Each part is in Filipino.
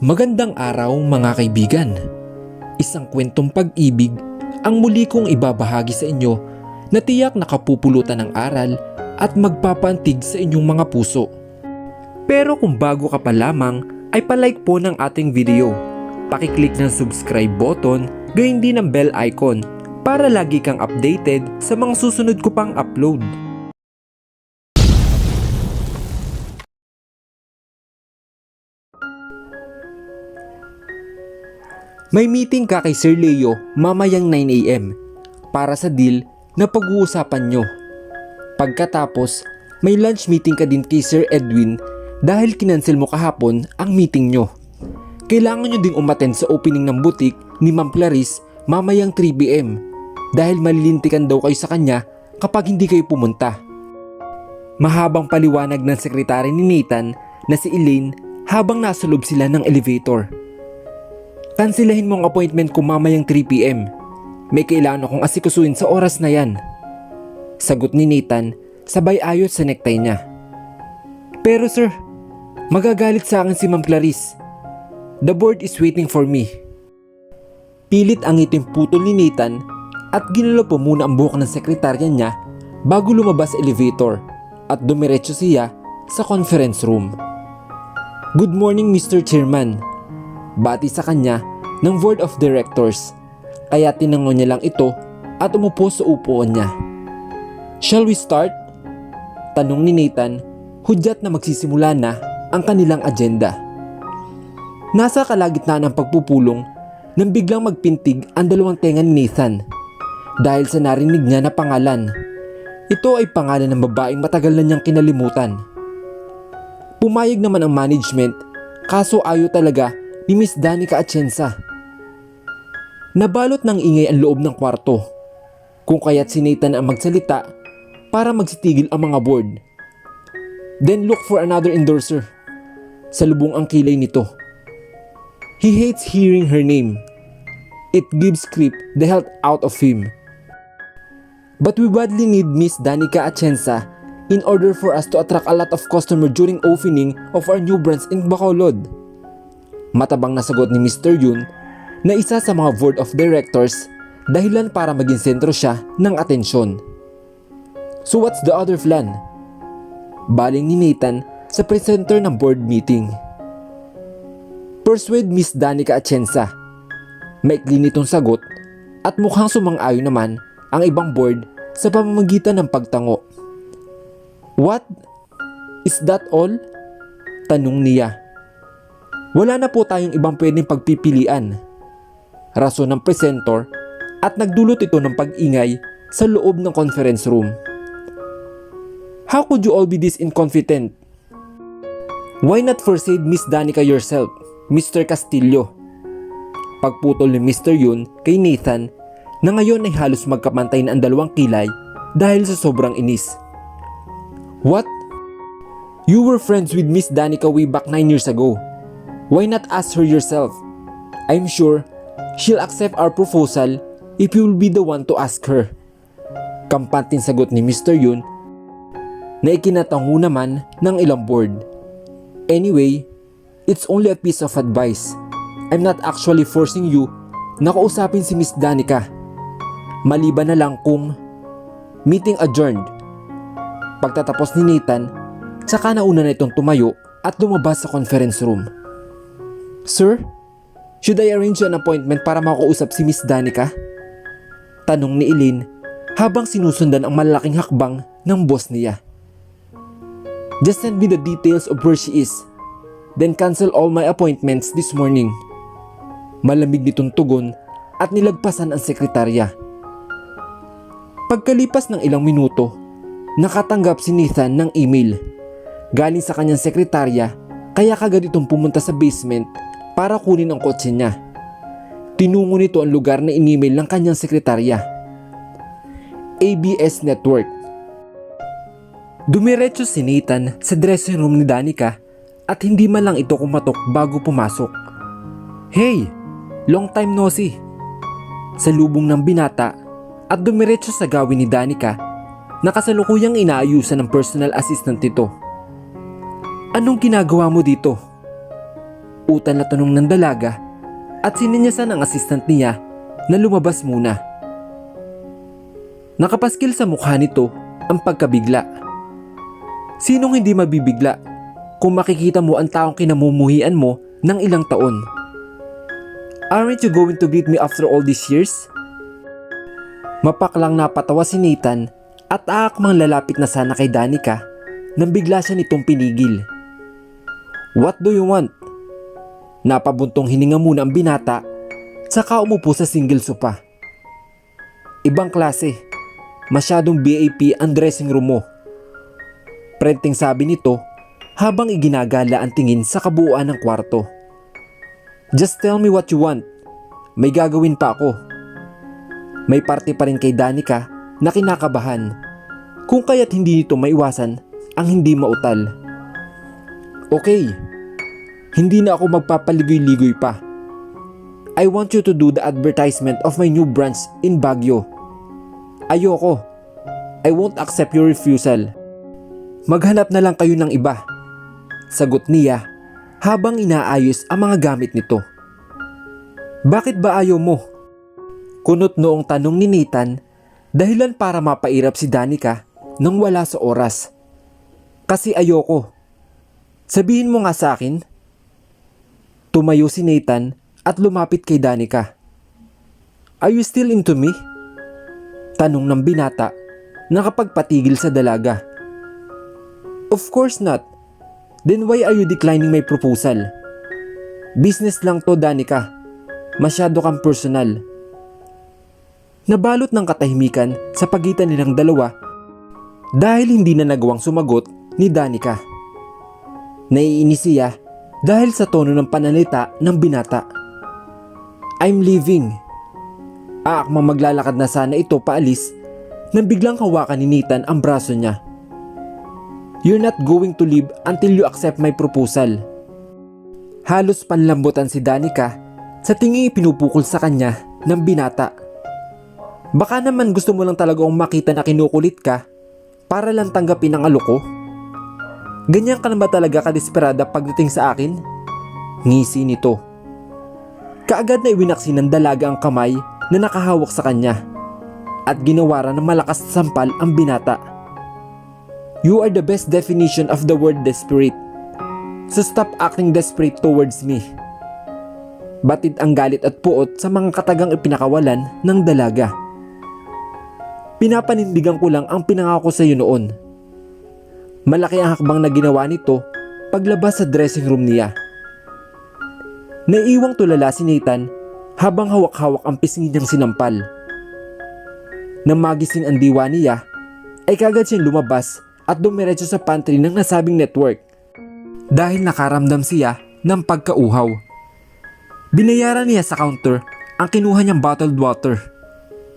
Magandang araw mga kaibigan. Isang kwentong pag-ibig ang muli kong ibabahagi sa inyo na tiyak nakapupulutan ng aral at magpapantig sa inyong mga puso. Pero kung bago ka pa lamang ay palike po ng ating video. Pakiclick ng subscribe button, gayon din ang bell icon para lagi kang updated sa mga susunod ko pang upload. May meeting ka kay Sir Leo mamayang 9 AM para sa deal na pag-uusapan nyo. Pagkatapos, may lunch meeting ka din kay Sir Edwin dahil kinansel mo kahapon ang meeting nyo. Kailangan nyo ding umattend sa opening ng butik ni Ma'am Clarice mamayang 3 PM dahil malilintikan daw kayo sa kanya kapag hindi kayo pumunta. Mahabang paliwanag ng sekretary ni Nathan na si Elaine habang nasa loob sila ng elevator. Kansilahin mo ang appointment ko mamayang 3 PM. May kailangan akong asikasuin sa oras na yan. Sagot ni Nathan, sabay ayos sa necktie niya. Pero sir, magagalit sa akin si Ma'am Clarice. The board is waiting for me. Pilit ang itim putol ni Nathan at ginulo po muna ang buhok ng sekretarya niya bago lumabas sa elevator at dumiretso siya sa conference room. Good morning Mr. Chairman. Bati sa kanya ng board of directors, kaya tinangon niya lang ito at umupo sa upuan niya. Shall we start? Tanong ni Nathan, hudyat na magsisimula na ang kanilang agenda. Nasa kalagitnaan ng pagpupulong nang biglang magpintig ang dalawang tenga ni Nathan dahil sa narinig niya na pangalan. Ito ay pangalan ng babaeng matagal na niyang kinalimutan. Pumayag naman ang management, kaso ayaw talaga ni Miss Danica Atienza. Nabalot ng ingay ang loob ng kwarto, kung kaya't si Nathan ang magsalita para magsitigil ang mga board. Then look for another endorser. Salubong ang kilay nito. He hates hearing her name. It gives creep the health out of him. But we badly need Miss Danica Atienza in order for us to attract a lot of customer during opening of our new branch in Bacolod. Matabang na sagot ni Mr. Yun na isa sa mga board of directors, dahilan para maging sentro siya ng atensyon. So what's the other plan? Baling ni Nathan sa presenter ng board meeting. Persuade Miss Danica Atienza. Maikli nitong sagot at mukhang sumang-ayon naman ang ibang board sa pamamagitan ng pagtango. What? Is that all? Tanong niya. Wala na po tayong ibang pwedeng pagpipilian. Rason ng presenter at nagdulot ito ng pag-ingay sa loob ng conference room. How could you all be this incompetent? Why not forsake Miss Danica yourself, Mr. Castillo? Pagputol ni Mr. Yun kay Nathan na ngayon ay halos magkapantay na ang dalawang kilay dahil sa sobrang inis. What? You were friends with Miss Danica way back 9 years ago. Why not ask her yourself? I'm sure she'll accept our proposal if you will be the one to ask her. Kampanting sagot ni Mr. Yun na ikinatango naman ng ilang board. Anyway, it's only a piece of advice. I'm not actually forcing you na kausapin si Miss Danica. Maliban na lang kung meeting adjourned. Pagtatapos ni Nathan, saka nauna na itong tumayo at lumabas sa conference room. Sir, should I arrange an appointment para makausap si Miss Danica? Tanong ni Elaine habang sinusundan ang malalaking hakbang ng boss niya. Just send me the details of where she is, then cancel all my appointments this morning. Malamig nitong tugon at nilagpasan ang sekretarya. Pagkalipas ng ilang minuto, nakatanggap si Nathan ng email galing sa kanyang sekretarya, kaya kagad itong pumunta sa basement para kunin ang kotse niya. Tinungo nito ang lugar na in-email ng kanyang sekretarya. ABS Network. Dumiretso si Nathan sa dressing room ni Danica at hindi man lang ito kumatok bago pumasok. Hey! Long time no see! Salubong ng binata at dumiretso sa gawin ni Danica na kasalukuyang inaayusan ng personal assistant nito. Anong ginagawa mo dito? Utal na tanong ng dalaga at sininyasan ang assistant niya na lumabas muna. Nakapaskil sa mukha nito ang pagkabigla. Sinong hindi mabibigla kung makikita mo ang taong kinamumuhian mo ng ilang taon? Aren't you going to greet me after all these years? Mapaklang napatawa si Nathan at aakmang lalapit na sana kay Danica nang bigla siya nitong pinigil. What do you want? Napabuntong hininga muna ang binata saka umupo sa single sofa. Ibang klase, masyadong VIP ang dressing room mo. Prenteng sabi nito habang iginagala ang tingin sa kabuuan ng kwarto. Just tell me what you want. May gagawin pa ako. May parte pa rin kay Danica na kinakabahan, kung kaya't hindi nito maiwasan ang hindi mautal. Okay, hindi na ako magpapaligoy-ligoy pa. I want you to do the advertisement of my new branch in Baguio. Ayoko. I won't accept your refusal. Maghanap na lang kayo ng iba. Sagot niya habang inaayos ang mga gamit nito. Bakit ba ayaw mo? Kunot noong tanong ni Nathan, dahilan para mapairap si Danica nang wala sa oras. Kasi ayoko. Sabihin mo nga sa akin. Tumayo si Nathan at lumapit kay Danica. Are you still into me? Tanong ng binata na kapagpatigil sa dalaga. Of course not. Then why are you declining my proposal? Business lang to, Danica. Masyado kang personal. Nabalot ng katahimikan sa pagitan nilang dalawa dahil hindi na nagawang sumagot ni Danica. Naiinis siya dahil sa tono ng pananalita ng binata. I'm leaving. Aakmang maglalakad na sana ito paalis nang biglang hawakan ni Nathan ang braso niya. You're not going to leave until you accept my proposal. Halos panlambutan si Danica sa tingin ipinupukol sa kanya ng binata. Baka naman gusto mo lang talaga akong makita na kinukulit ka para lang tanggapin ang alok ko? Ganyan ka na ba talaga kadesperada pagdating sa akin? Ngisi nito. Kaagad na iwinaksi ng dalaga ang kamay na nakahawak sa kanya at ginawaran ng malakas na sampal ang binata. You are the best definition of the word desperate. So stop acting desperate towards me. Batid ang galit at puot sa mga katagang ipinakawalan ng dalaga. Pinapanindigan ko lang ang pinangako sa iyo noon. Malaki ang hakbang na ginawa nito paglabas sa dressing room niya. Naiiwang tulala si Nathan habang hawak-hawak ang pisngi niyang sinampal. Nang magising ang diwa niya, ay kagad siyang lumabas at dumiretso sa pantry ng nasabing network dahil nakaramdam siya ng pagkauhaw. Binayaran niya sa counter ang kinuha niyang bottled water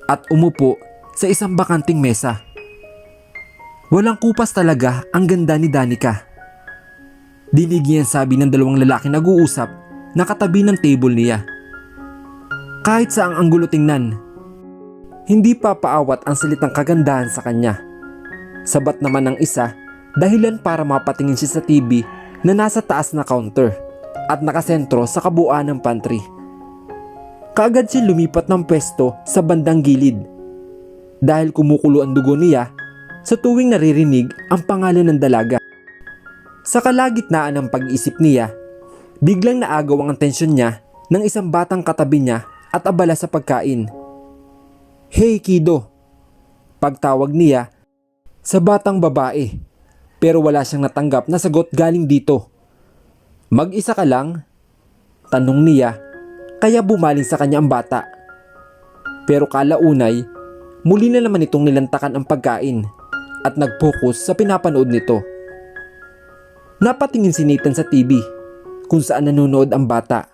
at umupo sa isang bakanting mesa. Walang kupas talaga ang ganda ni Danica. Dinig niya ang sabi ng dalawang lalaki nag-uusap na katabi ng table niya. Kahit saang anggulo tingnan, hindi pa paawat ang salitang kagandahan sa kanya. Sabat naman ng isa dahilan para mapatingin siya sa TV na nasa taas na counter at nakasentro sa kabuuan ng pantry. Kaagad siya lumipat ng pwesto sa bandang gilid dahil kumukulo ang dugo niya sa tuwing naririnig ang pangalan ng dalaga. Sa kalagitnaan ng pag-iisip niya, biglang naagaw ang atensyon niya ng isang batang katabi niya at abala sa pagkain. Hey Kido! Pagtawag niya sa batang babae, pero wala siyang natanggap na sagot galing dito. Mag-isa ka lang? Tanong niya, kaya bumaling sa kanya ang bata. Pero kalaunay, muli na naman itong nilantakan ang pagkain at nag-focus sa pinapanood nito. Napatingin si Nathan sa TV kung saan nanonood ang bata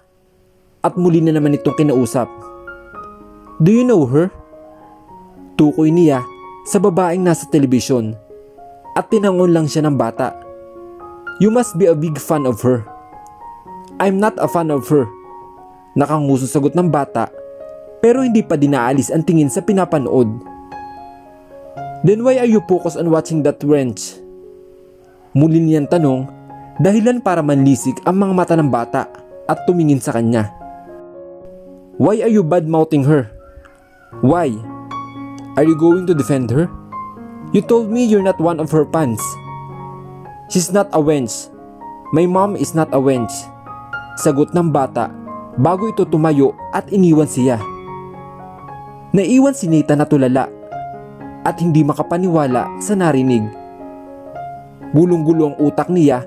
at muli na naman itong kinausap. Do you know her? Tukoy niya sa babaeng nasa telebisyon at tinangon lang siya ng bata. You must be a big fan of her. I'm not a fan of her. Nakanguso sagot ng bata pero hindi pa dinaalis ang tingin sa pinapanood. Then why are you focused on watching that wrench? Muli niyang tanong dahilan para manlisik ang mga mata ng bata. at tumingin sa kanya. Why are you bad-mouthing her? Why? Are you going to defend her? You told me you're not one of her fans. She's not a wench. My mom is not a wench. Sagot ng bata bago ito tumayo at iniwan siya. Naiwan si Nathan na tulala at hindi makapaniwala sa narinig. Gulong-gulo ang utak niya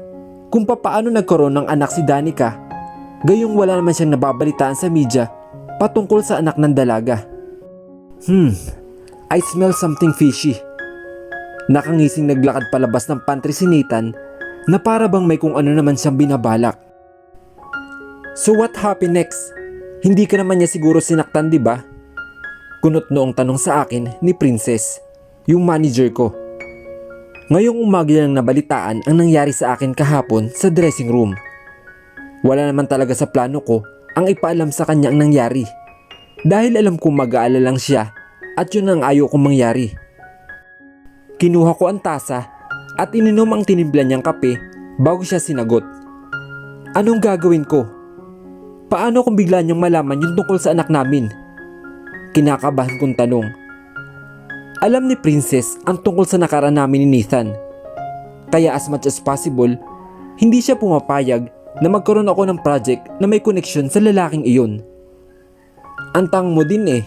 kung papaano nagkaroon ng anak si Danica, gayong wala naman siyang nababalitaan sa media patungkol sa anak ng dalaga. I smell something fishy. Nakangising naglakad palabas ng pantry si Nathan na para bang may kung ano naman siyang binabalak. So what happened next? Hindi ka naman niya siguro sinaktan, di ba? Kunot noong tanong sa akin ni Princess, yung manager ko. Ngayong umaga lang nabalitaan ang nangyari sa akin kahapon sa dressing room. Wala naman talaga sa plano ko ang ipaalam sa kanya ang nangyari. Dahil alam kong mag-aalala lang siya at yun ang ayaw kong mangyari. Kinuha ko ang tasa at ininom ang tinimpla niyang kape bago siya sinagot. Anong gagawin ko? Paano kung bigla niyang malaman yung tungkol sa anak namin? Kinakabahan kong tanong. Alam ni Princess ang tungkol sa nakaraan namin ni Nathan. Kaya as much as possible, hindi siya pumapayag na magkaroon ako ng project na may connection sa lalaking iyon. Antang mo din eh.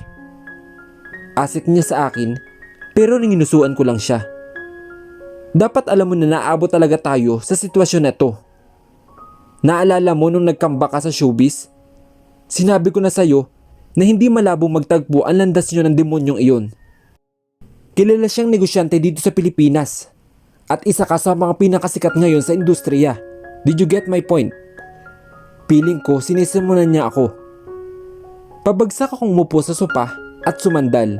Asik niya sa akin pero ninginusuan ko lang siya. Dapat alam mo na naabot talaga tayo sa sitwasyon na to. Naalala mo nung nagkambak ka sa showbiz? Sinabi ko na sa'yo na hindi malabong magtagpo ang landas nyo ng demonyong iyon. Kilala siyang negosyante dito sa Pilipinas at isa ka sa mga pinakasikat ngayon sa industriya. Did you get my point? Piling ko sinisimulan niya ako. Pabagsak akong umupo sa sopa at sumandal.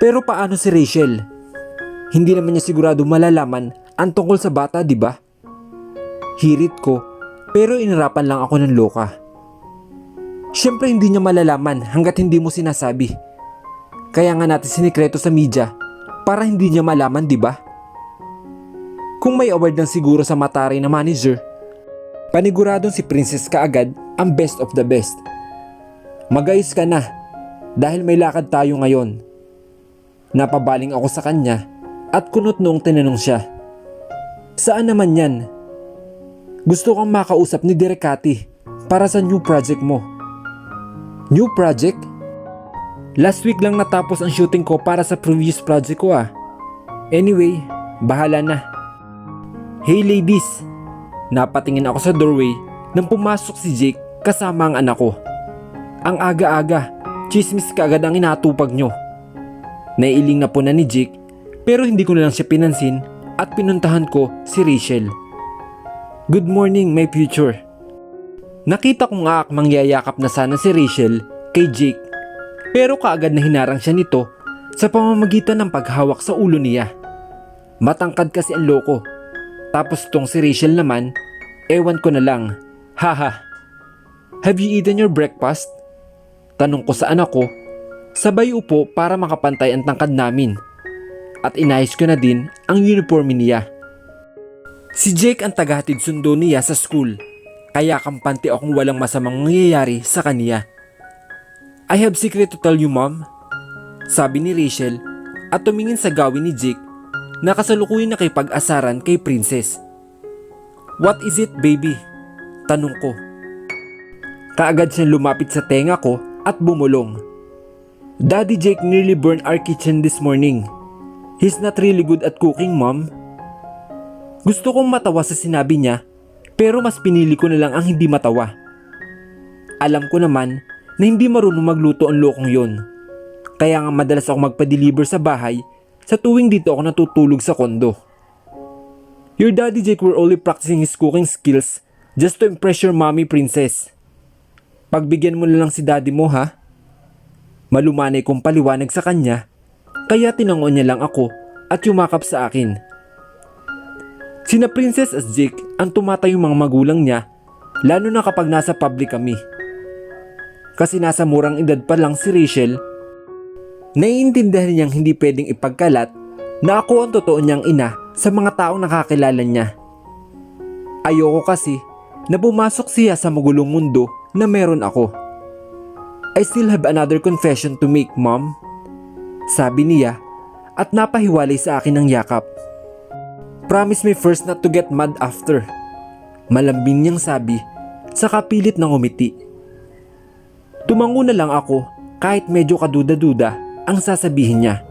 Pero paano si Rachel? Hindi naman niya sigurado malalaman ang tungkol sa bata, di ba? Hirit ko, pero inarapan lang ako ng loka. Siyempre hindi niya malalaman hanggat hindi mo sinasabi. Kaya nga natin sinikreto sa media para hindi niya malaman, di ba? Kung may award lang siguro sa matari na manager, paniguradong si Princess kaagad ang best of the best. Magayos ka na dahil may lakad tayo ngayon. Napabaling ako sa kanya at kunot noong tinanong siya. Saan naman yan? Gusto kang makausap ni Direk Cathy para sa new project mo. New project? Last week lang natapos ang shooting ko para sa previous project ko ah. Anyway, bahala na. Hey ladies! Napatingin ako sa doorway nang pumasok si Jake kasama ang anak ko. Ang aga-aga, chismis kaagad ang inatupag nyo. Naiiling na po na ni Jake pero hindi ko na lang siya pinansin at pinuntahan ko si Rachel. Good morning my future. Nakita ko nga akmang yayakap na sana si Rachel kay Jake pero kaagad na hinarang siya nito sa pamamagitan ng paghawak sa ulo niya. Matangkad kasi ang loko. Tapos tong si Rachel naman, ewan ko na lang. Haha. Have you eaten your breakfast? Tanong ko sa anak ko. Sabay upo para makapantay ang tangkad namin. At inayos ko na din ang uniforme niya. Si Jake ang tagahatid sundo niya sa school. Kaya kampante akong walang masamang nangyayari sa kanya. I have secret to tell you mom. Sabi ni Rachel at tumingin sa gawin ni Jake na kasalukuyan nakipag-asaran kay Princess. What is it baby? Tanong ko. Kaagad siyang lumapit sa tenga ko at bumulong. Daddy Jake nearly burned our kitchen this morning. He's not really good at cooking, mom. Gusto kong matawa sa sinabi niya, pero mas pinili ko na lang ang hindi matawa. Alam ko naman na hindi marunong magluto ang lokong yon. Kaya nga madalas ako magpa-deliver sa bahay sa tuwing dito ako natutulog sa kondo. Your daddy Jake were only practicing his cooking skills just to impress your mommy Princess. Pagbigyan mo na lang si daddy mo ha. Malumanay kong paliwanag sa kanya, kaya tinangon niya lang ako at yumakap sa akin. Sina Princess at Jake ang tumatayong mga magulang niya, lalo na kapag nasa public kami. Kasi nasa murang edad pa lang si Rachel, naiintindihan niyang hindi pwedeng ipagkalat na ako ang totoo niyang ina sa mga taong nakakilala niya. Ayoko kasi na pumasok siya sa magulong mundo na meron ako. I still have another confession to make, Mom. Sabi niya at napahiwalay sa akin ng yakap. Promise me first not to get mad after. Malambing niyang sabi, saka pilit ng umiti. Tumango na lang ako kahit medyo kaduda-duda ang sasabihin niya.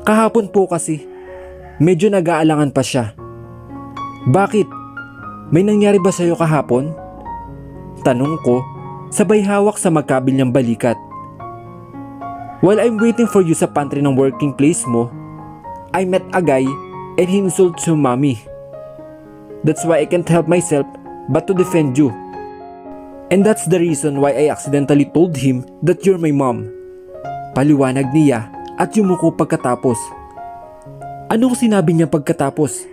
Kahapon po kasi, medyo nag-aalangan pa siya. Bakit? May nangyari ba sa'yo kahapon? Tanong ko, sabay hawak sa magkabil niyang balikat. While I'm waiting for you sa pantry ng working place mo, I met a guy and he insults your mommy. That's why I can't help myself but to defend you. And that's the reason why I accidentally told him that you're my mom. Paliwanag niya at yumuko pagkatapos. Anong sinabi niya pagkatapos?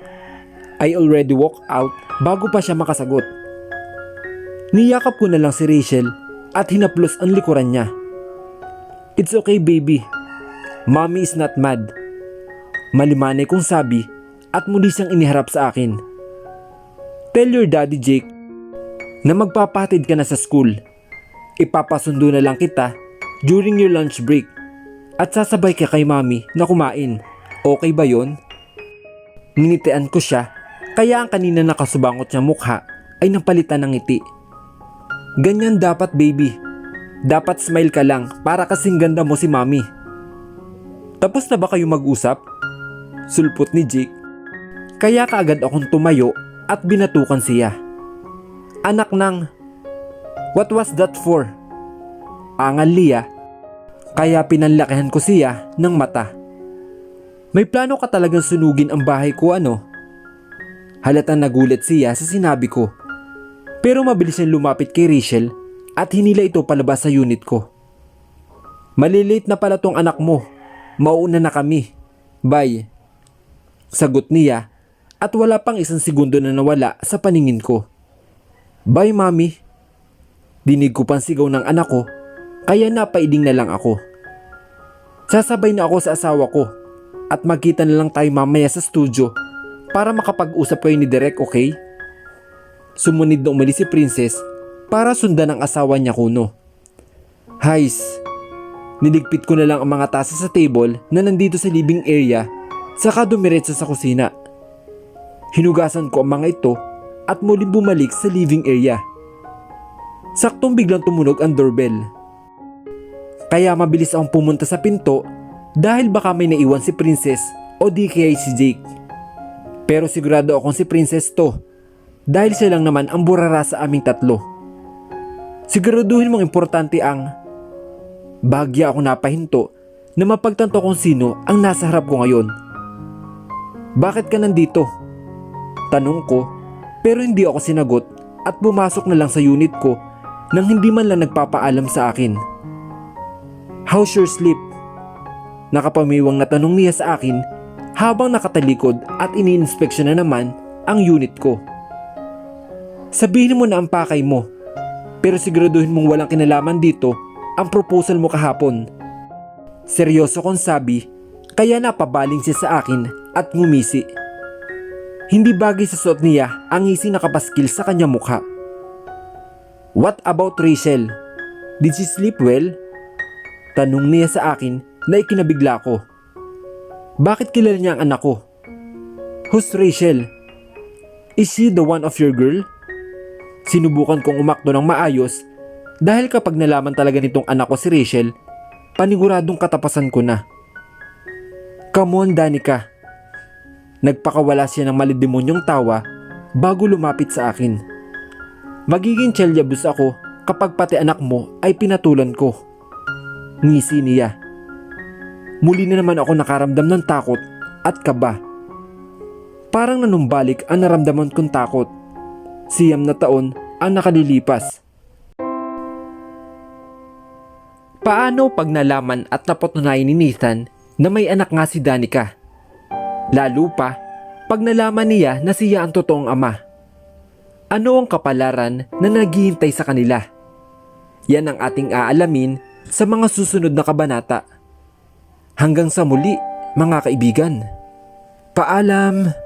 I already walked out bago pa siya makasagot. Niyakap ko na lang si Rachel at hinaplos ang likuran niya. It's okay, baby. Mommy is not mad. Malimanay kong sabi at muli siyang iniharap sa akin. Tell your daddy, Jake, na magpapatid ka na sa school. Ipapasundo na lang kita during your lunch break at sasabay ka kay mommy na kumain. Okay ba yon? Ninitian ko siya kaya ang kanina nakasubangot niyang mukha ay napalitan ng ngiti. Ganyan dapat, baby. Dapat smile ka lang para kasing ganda mo si mommy. Tapos na ba kayo mag-usap? Sulpot ni Jake. Kaya kaagad akong tumayo at binatukan siya. Anak ng... What was that for? Angal niya. Kaya pinanlakihan ko siya ng mata. May plano ka talagang sunugin ang bahay ko, ano? Halatang nagulat siya sa sinabi ko. Pero mabilis niyang lumapit kay Rachel at hinila ito palabas sa unit ko. Malilate na pala tong anak mo. Mauuna na kami. Bye. Sagot niya at wala pang isang segundo na nawala sa paningin ko. Bye, mommy. Dinig ko pang sigaw ng anak ko kaya napaiding na lang ako. Sasabay na ako sa asawa ko at magkita na lang tayo mamaya sa studio para makapag-usap kayo ni Derek, okay? Sumunod na umalis si Princess para sundan ang asawa niya kuno. Hays, niligpit ko na lang ang mga tasa sa table na nandito sa living area saka dumiretso sa kusina. Hinugasan ko ang mga ito at muling bumalik sa living area. Saktong biglang tumunog ang doorbell. Kaya mabilis akong pumunta sa pinto dahil baka may naiwan si Princess o di kaya si Jake. Pero sigurado akong si Princess to dahil siya lang naman ang burara sa aming tatlo. Siguraduhin mong importante ang... Bahagya ako napahinto na mapagtanto kung sino ang nasa harap ko ngayon. Bakit ka nandito? Tanong ko pero hindi ako sinagot at pumasok na lang sa unit ko nang hindi man lang nagpapaalam sa akin. How's your sleep? Nakapamiwang na tanong niya sa akin habang nakatalikod at ini-inspeksyon na naman ang unit ko. Sabihin mo na ang pakay mo, pero siguraduhin mong walang kinalaman dito ang proposal mo kahapon. Seryoso kong sabi, kaya napabaling siya sa akin at ngumisi. Hindi bagay sa suot niya ang ngisi nakapaskil sa kanyang mukha. What about Rachel? Did she sleep well? Tanong niya sa akin na ikinabigla ko. Bakit kilala niya ang anak ko? Who's Rachel? Is she the one of your girl? Sinubukan kong umakto ng maayos dahil kapag nalaman talaga nitong anak ko si Rachel, paniguradong katapasan ko na. Come on, Danica. Nagpakawala siya ng malidemonyong tawa bago lumapit sa akin. Magiging chelyabus ako kapag pati anak mo ay pinatulan ko. Ngisi niya. Muli na naman ako nakaramdam ng takot at kaba. Parang nanumbalik ang naramdaman kong takot. 9 na taon ang nakalilipas. Paano pag nalaman at napatunayan ni Nathan na may anak nga si Danica? Lalo pa pag nalaman niya na siya ang totoong ama. Ano ang kapalaran na naghihintay sa kanila? Yan ang ating aalamin sa mga susunod na kabanata. Hanggang sa muli, mga kaibigan. Paalam!